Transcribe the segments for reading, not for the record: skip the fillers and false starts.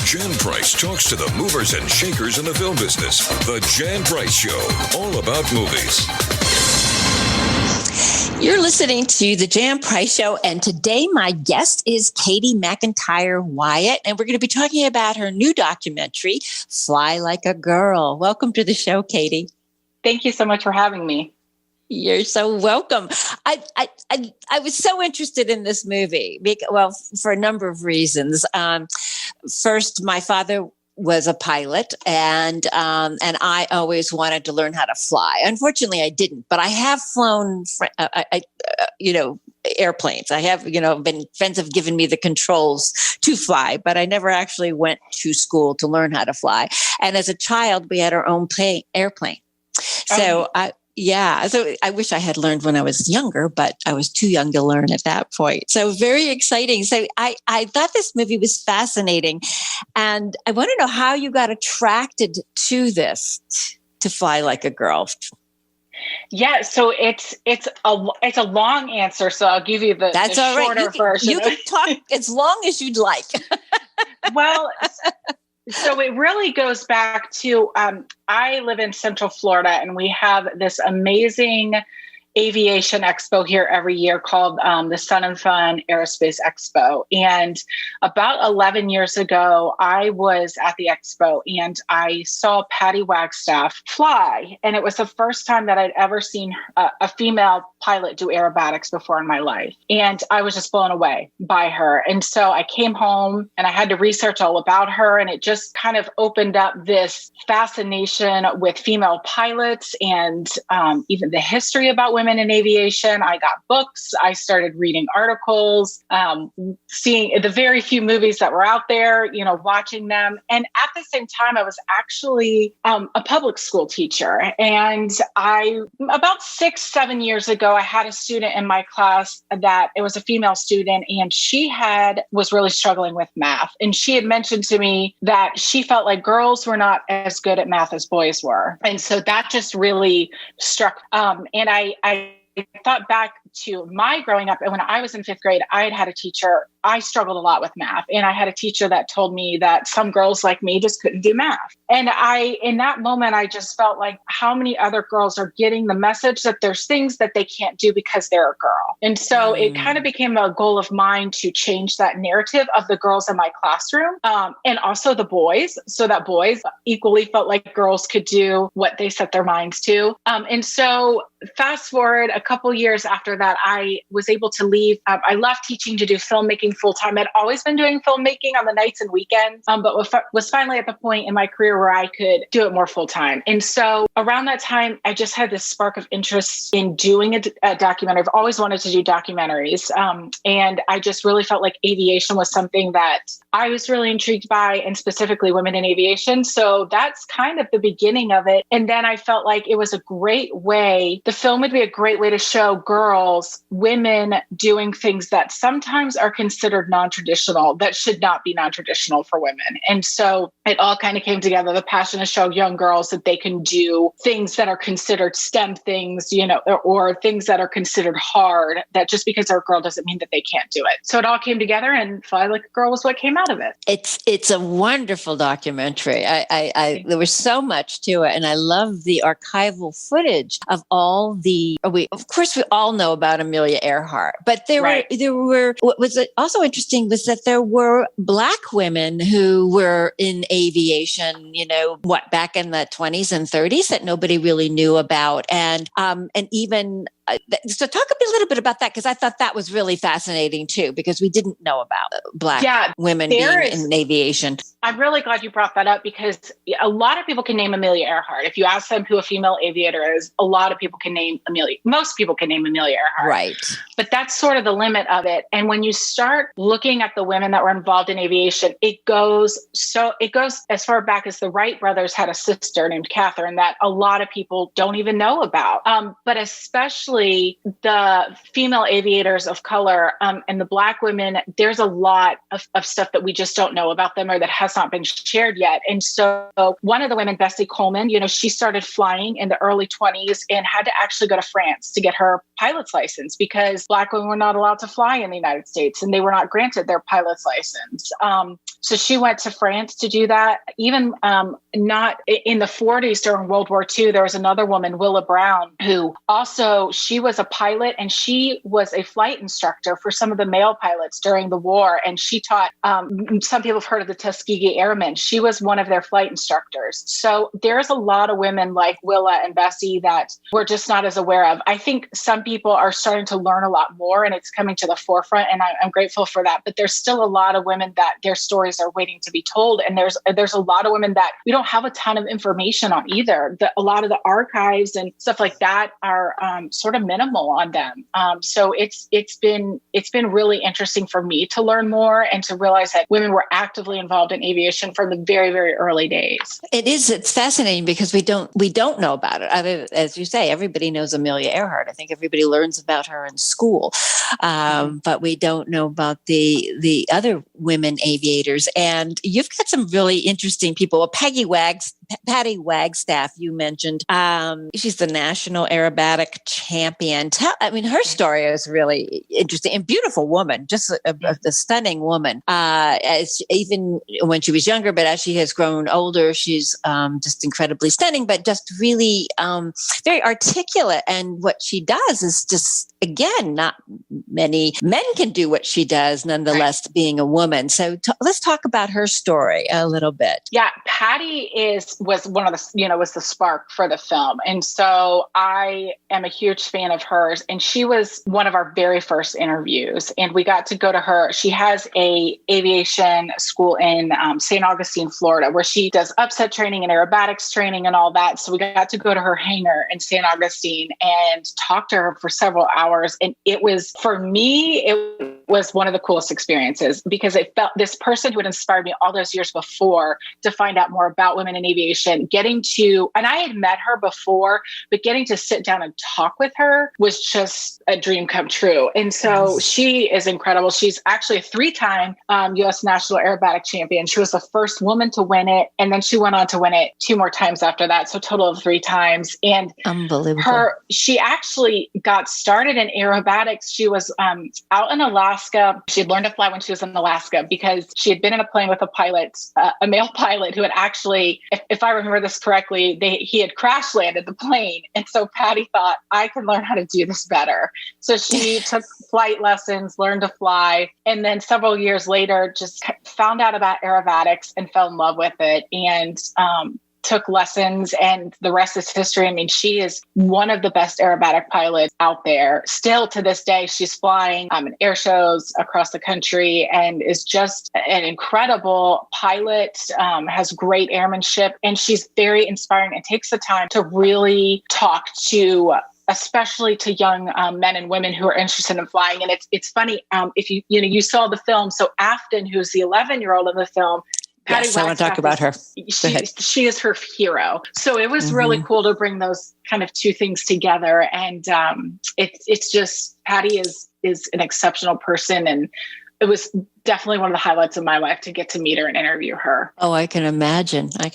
Jan Price talks to the movers and shakers in the film business. The Jan Price Show, all about movies. You're listening to the Jan Price Show, and today my guest is Katie McEntire Wiatt, and we're going to be talking about her new documentary, Fly Like a Girl. Welcome to the show, Katie. Thank you so much for having me. You're so welcome. I was so interested in this movie, for a number of reasons. First, my father was a pilot, and I always wanted to learn how to fly. Unfortunately, I didn't, but I have flown, airplanes. I have, friends have given me the controls to fly, but I never actually went to school to learn how to fly. And as a child, we had our own airplane. So So I wish I had learned when I was younger, but I was too young to learn at that point. So very exciting. So I thought this movie was fascinating. And I want to know how you got attracted to this, to Fly Like a Girl. Yeah, so it's a long answer, so I'll give you the shorter version. You can talk as long as you'd like. Well, so it really goes back to, I live in Central Florida, and we have this amazing aviation expo here every year called the Sun and Fun Aerospace Expo. And about 11 years ago, I was at the expo and I saw Patty Wagstaff fly. And it was the first time that I'd ever seen a female pilot do aerobatics before in my life. And I was just blown away by her. And so I came home and I had to research all about her. And it just kind of opened up this fascination with female pilots and even the history about women in aviation. I got books. I started reading articles, seeing the very few movies that were out there, watching them. And at the same time, I was actually a public school teacher. And about 6-7 years ago, I had a student in my class that it was a female student, and she was really struggling with math. And she had mentioned to me that she felt like girls were not as good at math as boys were. And so that just really struck. And I thought back to my growing up, and when I was in 5th grade, I had a teacher. I struggled a lot with math, and I had a teacher that told me that some girls like me just couldn't do math. And in that moment, I just felt like how many other girls are getting the message that there's things that they can't do because they're a girl. And so it kind of became a goal of mine to change that narrative of the girls in my classroom, and also the boys, so that boys equally felt like girls could do what they set their minds to. And so fast forward a couple years after that, I was able to leave. I left teaching to do filmmaking full time. I'd always been doing filmmaking on the nights and weekends, but was finally at the point in my career where I could do it more full time. And so around that time, I just had this spark of interest in doing a documentary. I've always wanted to do documentaries. And I just really felt like aviation was something that I was really intrigued by, and specifically women in aviation. So that's kind of the beginning of it. And then I felt like it was a great way, the film would be a great way to show girls, women doing things that sometimes are considered non-traditional, that should not be non-traditional for women. And so it all kind of came together, the passion to show young girls that they can do things that are considered STEM things, or things that are considered hard, that just because they're a girl doesn't mean that they can't do it. So it all came together, and Fly Like a Girl was what came out of it. It's a wonderful documentary. There was so much to it, and I love the archival footage of all of course we all know about Amelia Earhart, but there were what was also interesting was that there were Black women who were in aviation, back in the 20s and 30s that nobody really knew about, and even. So talk a little bit about that, because I thought that was really fascinating too, because we didn't know about Black women being in aviation. I'm really glad you brought that up, because a lot of people can name Amelia Earhart. If you ask them who a female aviator is, a lot of people can name Amelia. Most people can name Amelia Earhart. Right. But that's sort of the limit of it. And when you start looking at the women that were involved in aviation, it goes as far back as the Wright brothers had a sister named Catherine that a lot of people don't even know about. But especially especially the female aviators of color and the Black women, there's a lot of stuff that we just don't know about them or that has not been shared yet. And so one of the women, Bessie Coleman, she started flying in the early 20s and had to actually go to France to get her pilot's license because Black women were not allowed to fly in the United States and they were not granted their pilot's license. So she went to France to do that. Even not in the 40s during World War II, there was another woman, Willa Brown, who also, she was a pilot and she was a flight instructor for some of the male pilots during the war. And she taught, some people have heard of the Tuskegee Airmen. She was one of their flight instructors. So there's a lot of women like Willa and Bessie that we're just not as aware of. I think some people are starting to learn a lot more and it's coming to the forefront. And I'm grateful for that. But there's still a lot of women that their stories are waiting to be told. And there's a lot of women that we don't have a ton of information on either. A lot of the archives and stuff like that are sort of minimal on them. So it's been really interesting for me to learn more and to realize that women were actively involved in aviation from the very, very early days. It's fascinating because we don't know about it. As you say, everybody knows Amelia Earhart. I think everybody learns about her in school, but we don't know about the other women aviators. And you've got some really interesting people. Well, Patty Wagstaff, you mentioned. She's the national aerobatic champion. Her story is really interesting and beautiful woman, just a stunning woman. Even when she was younger, but as she has grown older, she's just incredibly stunning, but just really very articulate. And what she does is just, again, not many men can do what she does, nonetheless, being a woman. So let's talk about her story a little bit. Yeah, Patty was one of the, was the spark for the film. And so I am a huge fan of hers. And she was one of our very first interviews. And we got to go to her. She has a aviation school in St. Augustine, Florida, where she does upset training and aerobatics training and all that. So we got to go to her hangar in St. Augustine and talk to her for several hours. And it was, for me, it was one of the coolest experiences because it felt this person who had inspired me all those years before to find out more about women in aviation, and I had met her before, but getting to sit down and talk with her was just a dream come true. And so she is incredible. She's actually a 3-time U.S. National Aerobatic Champion. She was the first woman to win it. And then she went on to win it 2 more times after that. So a total of 3 times. And unbelievable. She actually got started in aerobatics. She was out in Alaska. She had learned to fly when she was in Alaska because she had been in a plane with a male pilot who had actually, if I remember this correctly, he had crash landed the plane. And so Patty thought, I can learn how to do this better. So she took flight lessons, learned to fly, and then several years later just found out about aerobatics and fell in love with it and took lessons, and the rest is history. I mean, she is one of the best aerobatic pilots out there. Still to this day, she's flying in air shows across the country and is just an incredible pilot, has great airmanship, and she's very inspiring and takes the time to really talk to especially to young men and women who are interested in flying. And it's funny, if you saw the film, so Afton, who's the 11-year-old in the film, Patty Wagstaff, I want to talk about her. She is her hero. So it was really cool to bring those kind of 2 things together. And it's just, Patty is an exceptional person. And it was definitely one of the highlights of my life to get to meet her and interview her. Oh, I can imagine. I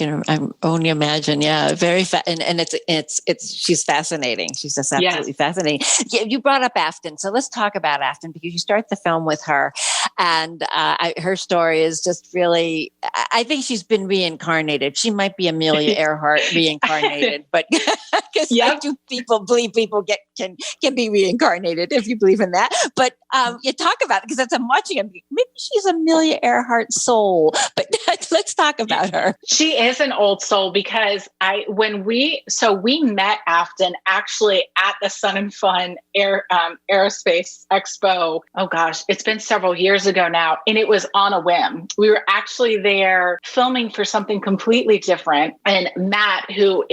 only imagine. Yeah. Very and she's fascinating. She's just absolutely fascinating. Yeah, you brought up Afton. So let's talk about Afton because you start the film with her and her story is just really, I think she's been reincarnated. She might be Amelia Earhart reincarnated, but because I do believe people can be reincarnated if you believe in that. But you talk about it because as I'm watching it, maybe she's Amelia Earhart's soul, but let's talk about her. She is an old soul because we met Afton actually at the Sun and Fun Aerospace Expo. Oh gosh, it's been several years ago now. And it was on a whim. We were actually there filming for something completely different. And Matt, who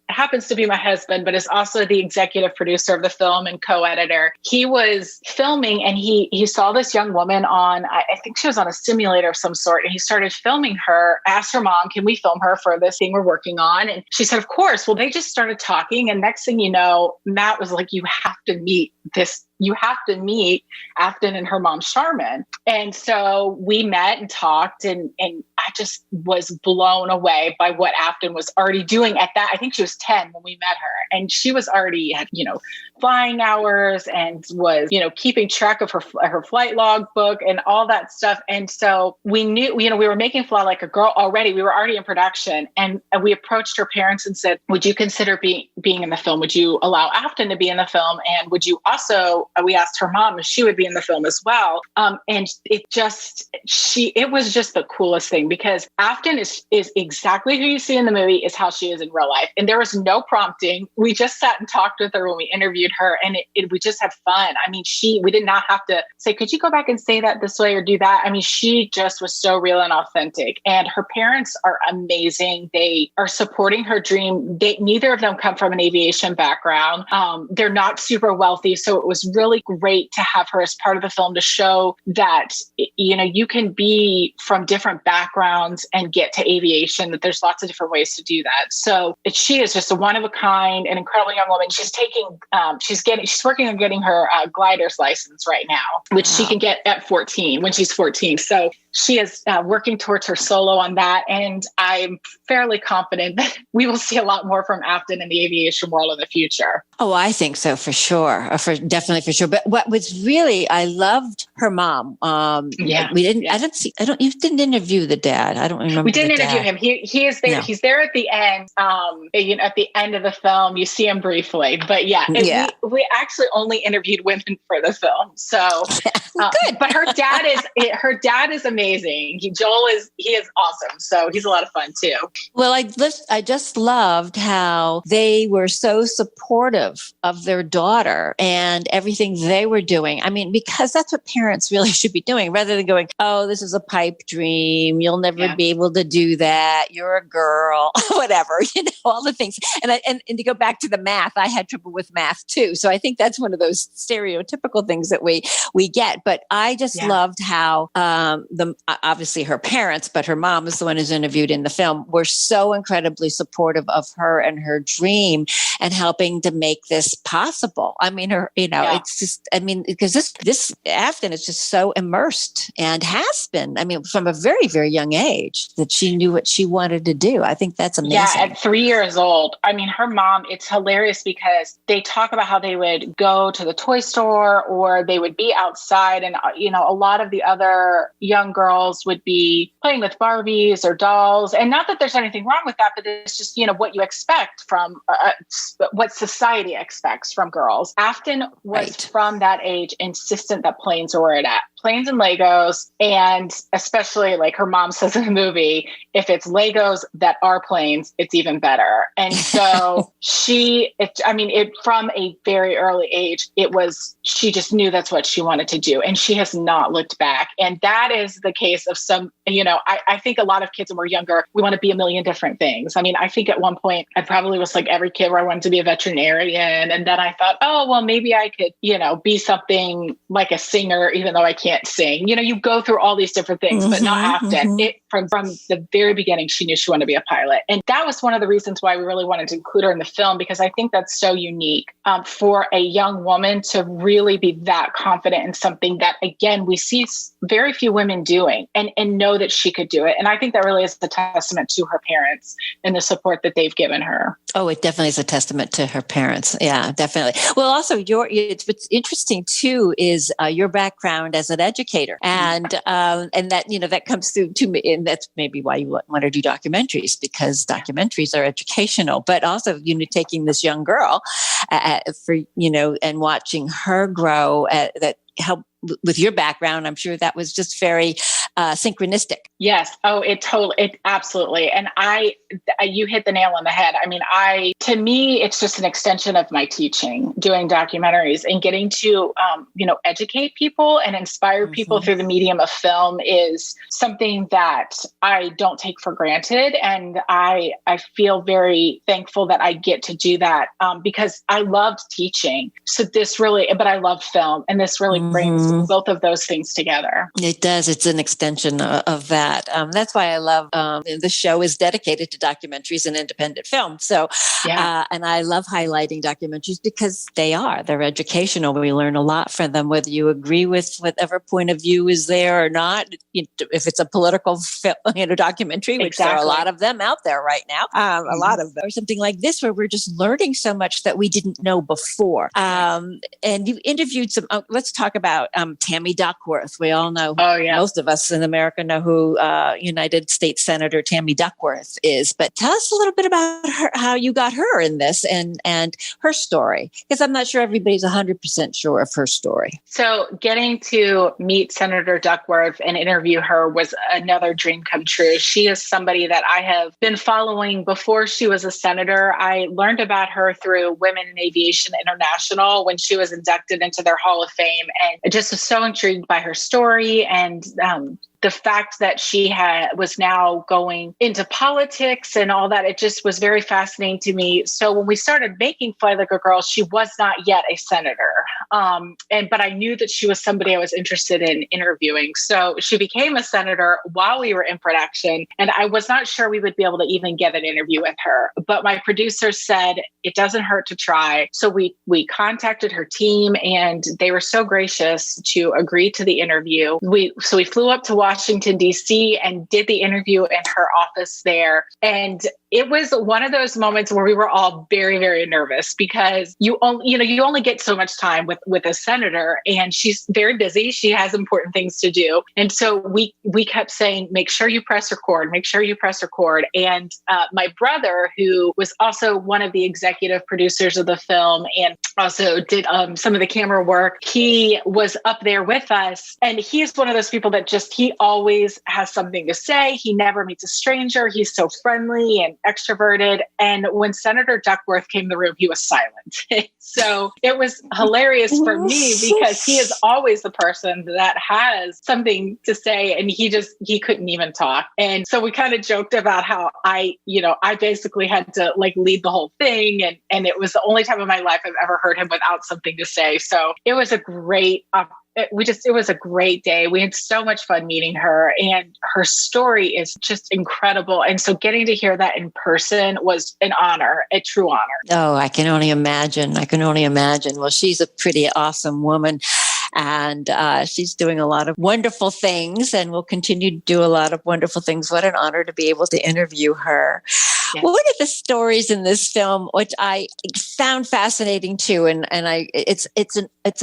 happens to be my husband, but is also the executive producer of the film and co-editor. He was filming and he saw this young woman on, I think she was on a simulator of some sort, and he started filming her, asked her mom, can we film her for this thing we're working on? And she said, of course. Well, they just started talking. And next thing you know, Matt was like, you have to meet Afton and her mom, Charmin. And so we met and talked, and I just was blown away by what Afton was already doing at that. I think she was 10 when we met her, and she was already had, flying hours and was, keeping track of her flight log book and all that stuff. And so we knew, we were making Fly Like a Girl already. We were already in production, and we approached her parents and said, would you consider being in the film? Would you allow Afton to be in the film? And would you also, we asked her mom if she would be in the film as well. And it was just the coolest thing, because Afton is exactly who you see in the movie is how she is in real life. And there was no prompting. We just sat and talked with her when we interviewed her, and we just had fun. I mean, we did not have to say, could you go back and say that this way or do that? I mean, she just was so real and authentic, and her parents are amazing. They are supporting her dream. Neither of them come from an aviation background. They're not super wealthy. So it was really great to have her as part of the film to show that, you can be from different backgrounds and get to aviation, that there's lots of different ways to do that. So she is just a one of a kind, an incredible young woman. She's working on getting her glider's license right now, which she can get at 14 when she's 14. So she is working towards her solo on that. And I'm fairly confident that we will see a lot more from Afton in the aviation world in the future. Oh, I think so, for sure. Definitely for sure. But what was really, I loved her mom. You didn't interview the dad. I don't remember. We didn't interview him. He is there. No. He's there at the end. At the end of the film, you see him briefly, but we actually only interviewed women for the film. So, good. But her dad is amazing. Joel is awesome. So he's a lot of fun too. Well, I just loved how they were so supportive of their daughter and everything they were doing. I mean, because that's what parents really should be doing, rather than going, oh, this is a pipe dream. You'll never be able to do that. You're a girl, whatever, all the things. And to go back to the math, I had trouble with math too. So I think that's one of those stereotypical things that we get. But I just loved how obviously her parents, but her mom is the one who's interviewed in the film, were so incredibly supportive of her and her dream and helping to make this possible. I mean, it's just, because this Afton is just so immersed and has been, from a very, very young age, that she knew what she wanted to do. I think that's amazing. Yeah, at 3 years old. Her mom, it's hilarious because they talk about how they would go to the toy store or they would be outside, and, a lot of the other young girls would be playing with Barbies or dolls. And not that there's anything wrong with that, but it's just, what you expect from what society expects from girls. Afton was from that age insistent that planes were it at. Planes and Legos, and especially like her mom says in the movie, if it's Legos that are planes, it's even better. And so from a very early age, she just knew that's what she wanted to do. And she has not looked back. And that is the case of some, I think a lot of kids when we're younger, we want to be a million different things. I think at one point I probably was like every kid where I wanted to be a veterinarian. And then I thought, oh, well, maybe I could, be something like a singer, even though I can't sing. You go through all these different things, but not Afton. From the very beginning, she knew she wanted to be a pilot. And that was one of the reasons why we really wanted to include her in the film, because I think that's so unique for a young woman to really be that confident in something that, again, we see very few women doing and know that she could do it. And I think that really is the testament to her parents and the support that they've given her. Oh, it definitely is a testament to her parents. Yeah, definitely. Well, also what's interesting too is your background as an educator, and that that comes through to me, and that's maybe why you want to do documentaries, because documentaries are educational, but also taking this young girl and watching her grow that helped with your background. I'm sure that was just very synchronistic. Yes. Oh, it absolutely. And you hit the nail on the head. to me, it's just an extension of my teaching, doing documentaries and getting to, educate people and inspire people through the medium of film is something that I don't take for granted. And I feel very thankful that I get to do that because I loved teaching. So but I love film, and this really brings both of those things together. It does. It's an extension of that. That's why I love the show is dedicated to documentaries and independent film. So, and I love highlighting documentaries because they're educational. We learn a lot from them, whether you agree with whatever point of view is there or not. If it's a political documentary, which there are a lot of them out there right now, a lot of them, or something like this, where we're just learning so much that we didn't know before. And you interviewed let's talk about Tammy Duckworth. We all know, most of us in America know who United States Senator Tammy Duckworth is. But tell us a little bit about her, how you got her in this and her story, because I'm not sure everybody's 100% sure of her story. So getting to meet Senator Duckworth and interview her was another dream come true. She is somebody that I have been following before she was a senator. I learned about her through Women in Aviation International when she was inducted into their Hall of Fame, and I just was so intrigued by her story and the fact that she was now going into politics and all that. It just was very fascinating to me. So when we started making Fly Like a Girl, she was not yet a senator. But I knew that she was somebody I was interested in interviewing. So she became a senator while we were in production, and I was not sure we would be able to even get an interview with her. But my producer said, it doesn't hurt to try. So we contacted her team, and they were so gracious to agree to the interview. We flew up to Washington, D.C. and did the interview in her office there. And it was one of those moments where we were all very, very nervous because you only get so much time with a senator, and she's very busy. She has important things to do. And so we kept saying, make sure you press record, make sure you press record. And my brother, who was also one of the executive producers of the film and also did some of the camera work, he was up there with us. And he is one of those people that he always has something to say. He never meets a stranger. He's so friendly and extroverted. And when Senator Duckworth came in the room, he was silent. So it was hilarious for me because he is always the person that has something to say, and he couldn't even talk. And so we kind of joked about how I basically had to lead the whole thing. And it was the only time in my life I've ever heard him without something to say. So it was a great it was a great day. We had so much fun meeting her, and her story is just incredible. And so getting to hear that in person was an honor, a true honor. Oh, I can only imagine. Well, she's a pretty awesome woman. And she's doing a lot of wonderful things and will continue to do a lot of wonderful things. What an honor to be able to interview her. Yes. One of the stories in this film, which I found fascinating too, and it's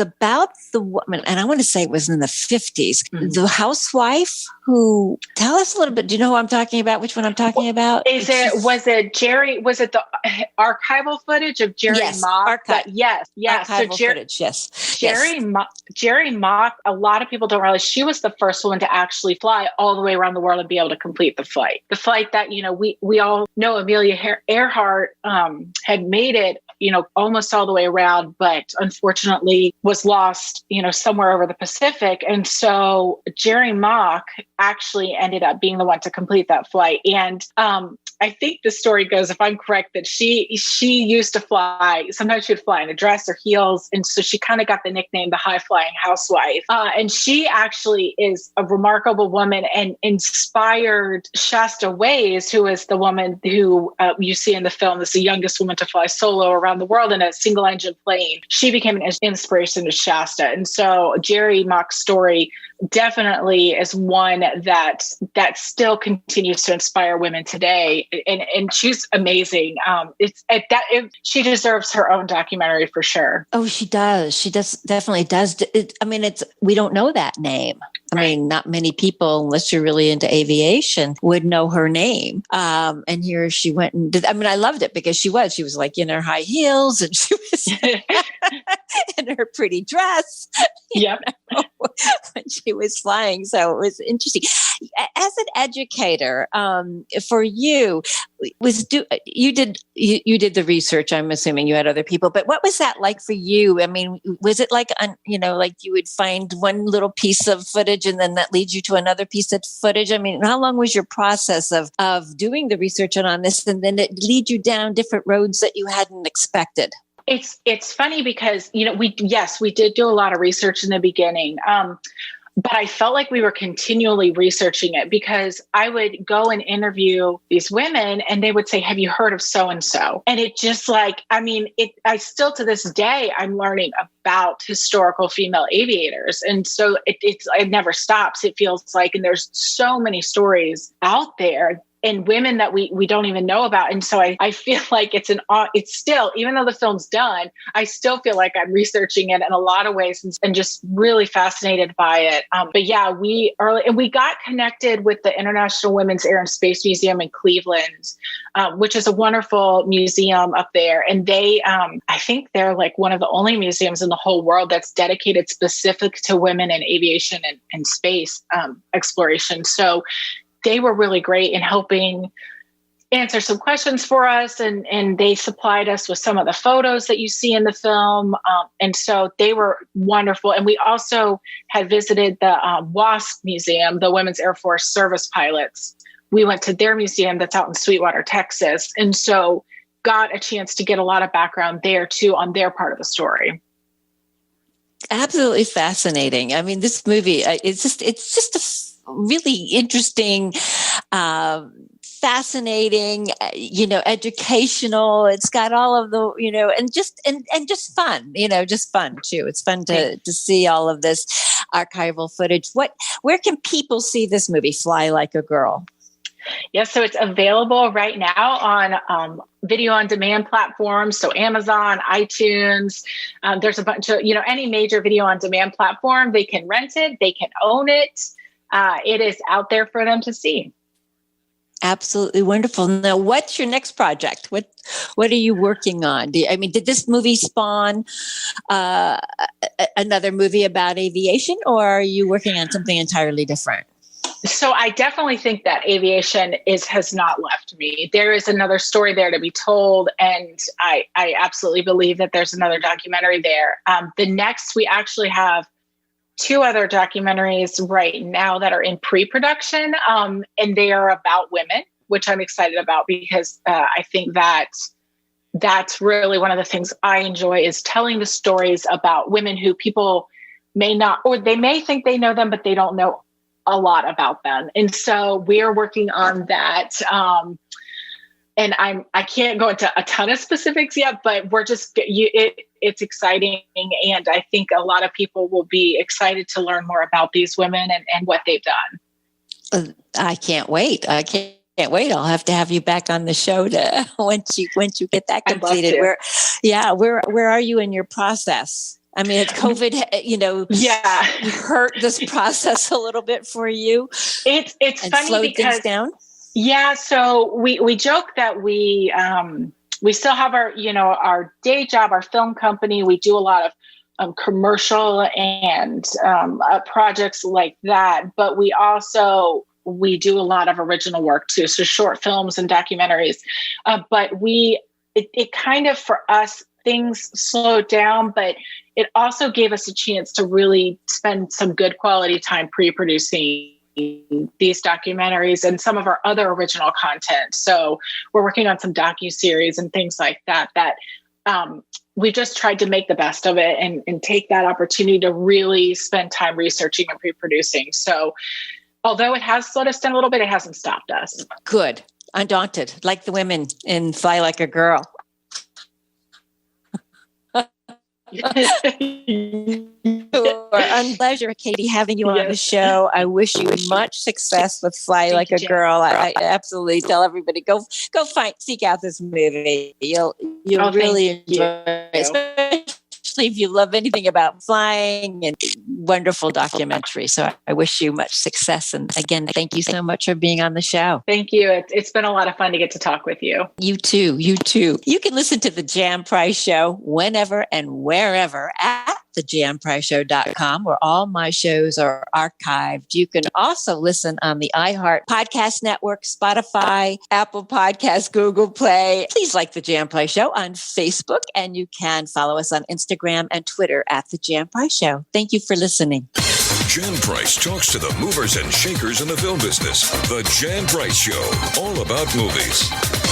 about the woman, and I want to say it was in the 50s, the housewife who, tell us a little bit. Do you know who I'm talking about? Which one I'm talking about? Was it the archival footage of Jerry Mock? Yes. Archival footage, yes. Jerry Mock, a lot of people don't realize she was the first one to actually fly all the way around the world and be able to complete the flight. The flight that, we all know Amelia Earhart had made it, almost all the way around, but unfortunately was lost, somewhere over the Pacific. And so Jerry Mock actually ended up being the one to complete that flight. And I think the story goes, if I'm correct, that she used to fly. Sometimes she would fly in a dress or heels. And so she kind of got the nickname, the high flying housewife. And she actually is a remarkable woman and inspired Shasta Ways, who is the woman who you see in the film is the youngest woman to fly solo around the world in a single engine plane. She became an inspiration to Shasta. And so Jerry Mock's story definitely is one that still continues to inspire women today. And she's amazing. She deserves her own documentary for sure. Oh, she does. She definitely does. We don't know that name. I mean, not many people, unless you're really into aviation, would know her name. And here she went and did. I loved it because she was like in her high heels, and she was. in her pretty dress. Yep. When she was flying. So it was interesting. As an educator, for you, you did the research. I'm assuming you had other people, but what was that like for you? I mean, was it like, like you would find one little piece of footage and then that leads you to another piece of footage? I mean, how long was your process of doing the research on this, and then it lead you down different roads that you hadn't expected? It's funny because, we did do a lot of research in the beginning. But I felt like we were continually researching it because I would go and interview these women and they would say, have you heard of so-and-so? And it just I still to this day, I'm learning about historical female aviators. And so it never stops. It feels like, and there's so many stories out there and women that we don't even know about. And so I feel like it's still, even though the film's done, I still feel like I'm researching it in a lot of ways and just really fascinated by it. But yeah, we got connected with the International Women's Air and Space Museum in Cleveland, which is a wonderful museum up there. And they, I think they're like one of the only museums in the whole world that's dedicated specific to women in aviation and space exploration. So they were really great in helping answer some questions for us. And they supplied us with some of the photos that you see in the film. And so they were wonderful. And we also had visited the WASP Museum, the Women's Air Force Service Pilots. We went to their museum that's out in Sweetwater, Texas. And so got a chance to get a lot of background there too on their part of the story. Absolutely fascinating. I mean, this movie, it's just a really interesting, fascinating, educational. It's got all of the, and just fun, just fun too. It's fun to see all of this archival footage. Where can people see this movie, Fly Like a Girl? Yes, so it's available right now on video on demand platforms. So Amazon, iTunes, there's a bunch of, any major video on demand platform. They can rent it, they can own it. It is out there for them to see. Absolutely wonderful. Now, what's your next project? What are you working on? Did this movie spawn another movie about aviation, or are you working on something entirely different? So I definitely think that aviation has not left me. There is another story there to be told. And I absolutely believe that there's another documentary there. The next, we actually have 2 other documentaries right now that are in pre-production. And they are about women, which I'm excited about because I think that's really one of the things I enjoy is telling the stories about women who people may not, or they may think they know them, but they don't know a lot about them. And so we're working on that. And I can't go into a ton of specifics yet, but we're just, it's exciting. And I think a lot of people will be excited to learn more about these women and what they've done. I can't wait. Can't wait. I'll have to have you back on the show to once you get that completed. Where are you in your process? I mean, it's COVID, hurt this process a little bit for you. It's funny slowed because things down. Yeah, so we joke that we still have our day job, our film company. We do a lot of commercial and projects like that, but we do a lot of original work too, so short films and documentaries. But it kind of, for us, things slowed down, but it also gave us a chance to really spend some good quality time pre-producing these documentaries and some of our other original content. So we're working on some docuseries and things like that we just tried to make the best of it and take that opportunity to really spend time researching and pre-producing. So although it has slowed us down a little bit, it hasn't stopped us. Good. Undaunted, like the women in Fly Like a Girl. Pleasure, Katie, having you on the show. I wish you much success with Fly Like a Girl. I absolutely tell everybody go seek out this movie. You'll really enjoy it, especially if you love anything about flying, and wonderful documentary. So I wish you much success. And again, thank you so much for being on the show. Thank you. It's been a lot of fun to get to talk with you. You too. You too. You can listen to The Jan Price Show whenever and wherever at thejampriceshow.com, where all my shows are archived. You can also listen on the iHeart Podcast Network, Spotify, Apple Podcasts, Google Play. Please like The Jan Price Show on Facebook, and you can follow us on Instagram and Twitter at The Jan Price Show. Thank you for listening. Jan Price talks to the movers and shakers in the film business. The Jan Price Show, all about movies.